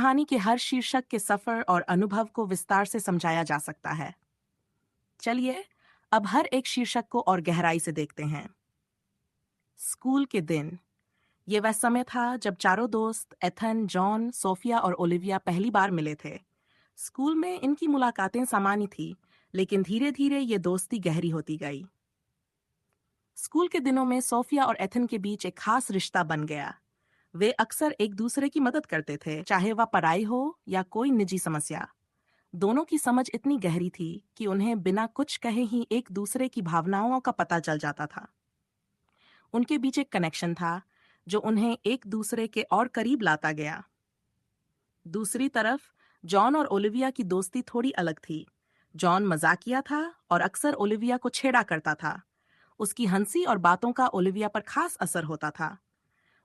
कहानी के हर शीर्षक के सफर और अनुभव को विस्तार से समझाया जा सकता है। चलिए, अब हर एक शीर्षक को और गहराई से देखते हैं। स्कूल के दिन। ये वह समय था जब चारों दोस्त एथन, जॉन, सोफिया और ओलिविया पहली बार मिले थे। स्कूल में इनकी मुलाकातें सामान्य थी, लेकिन धीरे धीरे ये दोस्ती गहरी होती गई। स्कूल के दिनों में सोफिया और एथन के बीच एक खास रिश्ता बन गया। वे अक्सर एक दूसरे की मदद करते थे, चाहे वह पढ़ाई हो या कोई निजी समस्या। दोनों की समझ इतनी गहरी थी कि उन्हें बिना कुछ कहे ही एक दूसरे की भावनाओं का पता चल जाता था। उनके बीच एक कनेक्शन था जो उन्हें एक दूसरे के और करीब लाता गया। दूसरी तरफ जॉन और ओलिविया की दोस्ती थोड़ी अलग थी। जॉन मजाकिया था और अक्सर ओलिविया को छेड़ा करता था। उसकी हंसी और बातों का ओलिविया पर खास असर होता था।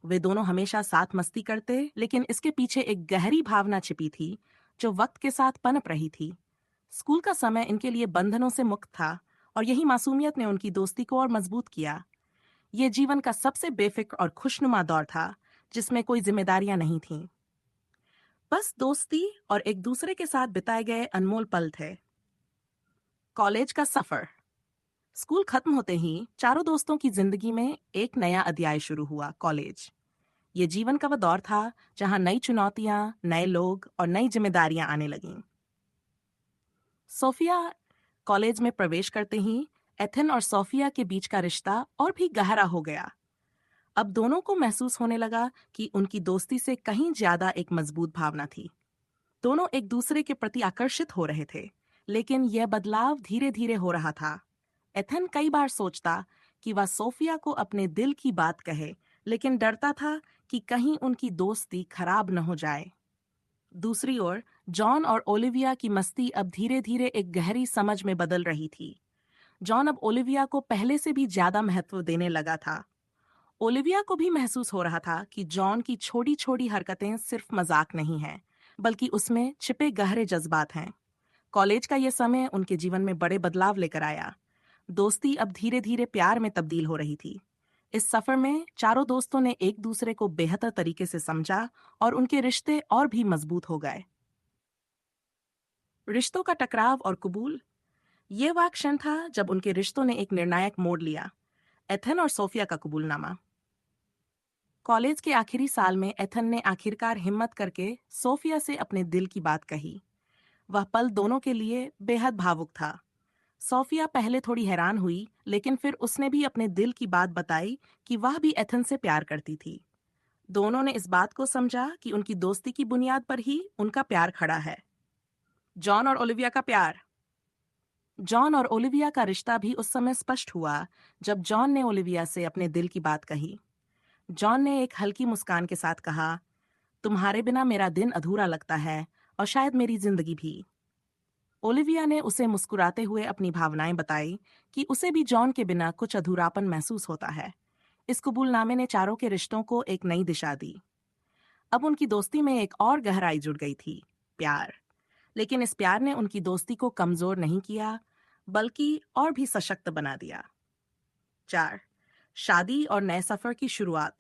वे दोनों हमेशा साथ मस्ती करते, लेकिन इसके पीछे एक गहरी भावना छिपी थी जो वक्त के साथ पनप रही थी। स्कूल का समय इनके लिए बंधनों से मुक्त था, और यही मासूमियत ने उनकी दोस्ती को और मजबूत किया। ये जीवन का सबसे बेफिक्र और खुशनुमा दौर था, जिसमें कोई जिम्मेदारियां नहीं थीं। बस दोस्ती और एक दूसरे के साथ बिताए गए अनमोल पल थे। कॉलेज का सफर। स्कूल खत्म होते ही चारों दोस्तों की जिंदगी में एक नया अध्याय शुरू हुआ, कॉलेज। ये जीवन का वह दौर था जहां नई चुनौतियां, नए लोग और नई जिम्मेदारियां आने लगीं। सोफिया कॉलेज में प्रवेश करते ही एथन और सोफिया के बीच का रिश्ता और भी गहरा हो गया। अब दोनों को महसूस होने लगा कि उनकी दोस्ती से कहीं ज्यादा एक मजबूत भावना थी। दोनों एक दूसरे के प्रति आकर्षित हो रहे थे, लेकिन यह बदलाव धीरे धीरे हो रहा था। एथन कई बार सोचता कि वह सोफिया को अपने दिल की बात कहे, लेकिन डरता था कि कहीं उनकी दोस्ती खराब न हो जाए। दूसरी ओर जॉन और ओलिविया की मस्ती अब धीरे धीरे एक गहरी समझ में बदल रही थी। जॉन अब ओलिविया को पहले से भी ज्यादा महत्व देने लगा था। ओलिविया को भी महसूस हो रहा था कि जॉन की छोटी छोटी हरकतें सिर्फ मजाक नहीं हैं, बल्कि उसमें छिपे गहरे जज्बात हैं। कॉलेज का यह समय उनके जीवन में बड़े बदलाव लेकर आया। दोस्ती अब धीरे धीरे प्यार में तब्दील हो रही थी। इस सफर में चारों दोस्तों ने एक दूसरे को बेहतर तरीके से समझा, और उनके रिश्ते और भी मजबूत हो गए। रिश्तों का टकराव और कबूल। ये वह क्षण था जब उनके रिश्तों ने एक निर्णायक मोड़ लिया। एथन और सोफिया का कबूलनामा। कॉलेज के आखिरी साल में एथन ने आखिरकार हिम्मत करके सोफिया से अपने दिल की बात कही। वह पल दोनों के लिए बेहद भावुक था। सोफिया पहले थोड़ी हैरान हुई, लेकिन फिर उसने भी अपने दिल की बात बताई कि वह भी एथन से प्यार करती थी। दोनों ने इस बात को समझा कि उनकी दोस्ती की बुनियाद पर ही उनका प्यार खड़ा है। जॉन और ओलिविया का प्यार। जॉन और ओलिविया का रिश्ता भी उस समय स्पष्ट हुआ जब जॉन ने ओलिविया से अपने दिल की बात कही। जॉन ने एक हल्की मुस्कान के साथ कहा, तुम्हारे बिना मेरा दिन अधूरा लगता है, और शायद मेरी जिंदगी भी। ओलिविया ने उसे मुस्कुराते हुए अपनी भावनाएं बताई कि उसे भी जॉन के बिना कुछ अधूरापन महसूस होता है। इस कबूलनामे ने चारों के रिश्तों को एक नई दिशा दी। अब उनकी दोस्ती में एक और गहराई जुड़ गई थी, प्यार। लेकिन इस प्यार ने उनकी दोस्ती को कमजोर नहीं किया, बल्कि और भी सशक्त बना दिया। 4. शादी और नए सफर की शुरुआत।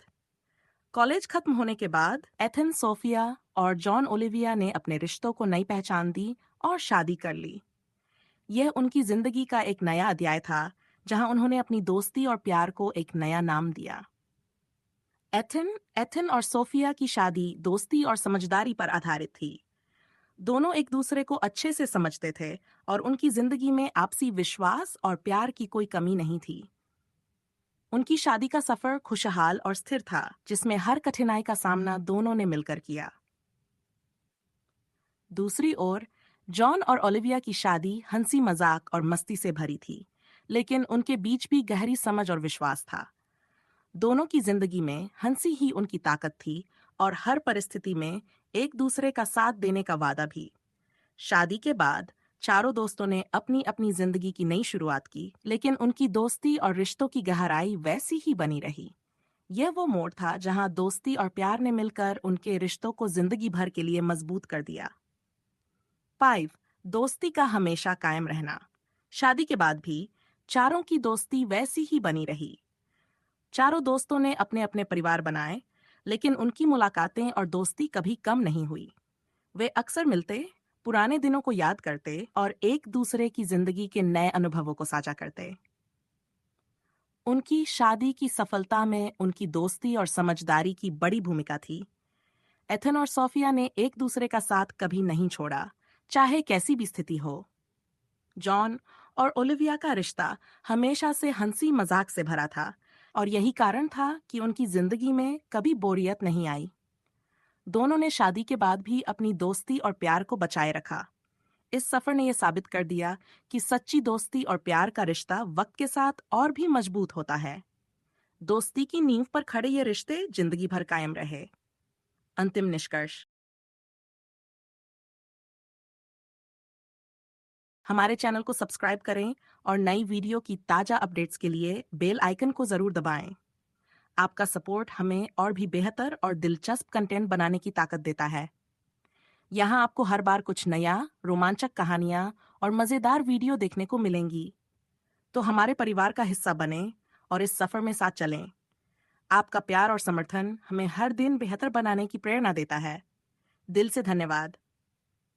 कॉलेज खत्म होने के बाद एथन, सोफिया और जॉन ओलिविया ने अपने रिश्तों को नई पहचान दी और शादी कर ली। यह उनकी जिंदगी का एक नया अध्याय था, जहां उन्होंने अपनी दोस्ती और प्यार को एक नया नाम दिया। एथन एथन और सोफिया की शादी दोस्ती और समझदारी पर आधारित थी। दोनों एक दूसरे को अच्छे से समझते थे, और उनकी जिंदगी में आपसी विश्वास और प्यार की कोई कमी नहीं थी। उनकी शादी का सफर खुशहाल और स्थिर था, जिसमें हर कठिनाई का सामना दोनों ने मिलकर किया। दूसरी ओर जॉन और ओलिविया की शादी हंसी मजाक और मस्ती से भरी थी, लेकिन उनके बीच भी गहरी समझ और विश्वास था। दोनों की जिंदगी में हंसी ही उनकी ताकत थी, और हर परिस्थिति में एक दूसरे का साथ देने का वादा भी। शादी के बाद चारों दोस्तों ने अपनी अपनी जिंदगी की नई शुरुआत की, लेकिन उनकी दोस्ती और रिश्तों की गहराई वैसी ही बनी रही। यह वो मोड़ था जहां दोस्ती और प्यार ने मिलकर उनके रिश्तों को जिंदगी भर के लिए मजबूत कर दिया। 5. दोस्ती का हमेशा कायम रहना। शादी के बाद भी चारों की दोस्ती वैसी ही बनी रही। चारों दोस्तों ने अपने अपने परिवार बनाए, लेकिन उनकी मुलाकातें और दोस्ती कभी कम नहीं हुई। वे अक्सर मिलते, पुराने दिनों को याद करते और एक दूसरे की जिंदगी के नए अनुभवों को साझा करते। उनकी शादी की सफलता में उनकी दोस्ती और समझदारी की बड़ी भूमिका थी। एथन और सोफिया ने एक दूसरे का साथ कभी नहीं छोड़ा, चाहे कैसी भी स्थिति हो। जॉन और ओलिविया का रिश्ता हमेशा से हंसी मजाक से भरा था और यही कारण था कि उनकी जिंदगी में कभी बोरियत नहीं आई। दोनों ने शादी के बाद भी अपनी दोस्ती और प्यार को बचाए रखा। इस सफर ने यह साबित कर दिया कि सच्ची दोस्ती और प्यार का रिश्ता वक्त के साथ और भी मजबूत होता है। दोस्ती की नींव पर खड़े ये रिश्ते जिंदगी भर कायम रहे। अंतिम निष्कर्ष। हमारे चैनल को सब्सक्राइब करें और नई वीडियो की ताज़ा अपडेट्स के लिए बेल आइकन को ज़रूर दबाएं। आपका सपोर्ट हमें और भी बेहतर और दिलचस्प कंटेंट बनाने की ताकत देता है। यहाँ आपको हर बार कुछ नया, रोमांचक कहानियाँ और मज़ेदार वीडियो देखने को मिलेंगी। तो हमारे परिवार का हिस्सा बनें और इस सफ़र में साथ चलें। आपका प्यार और समर्थन हमें हर दिन बेहतर बनाने की प्रेरणा देता है। दिल से धन्यवाद।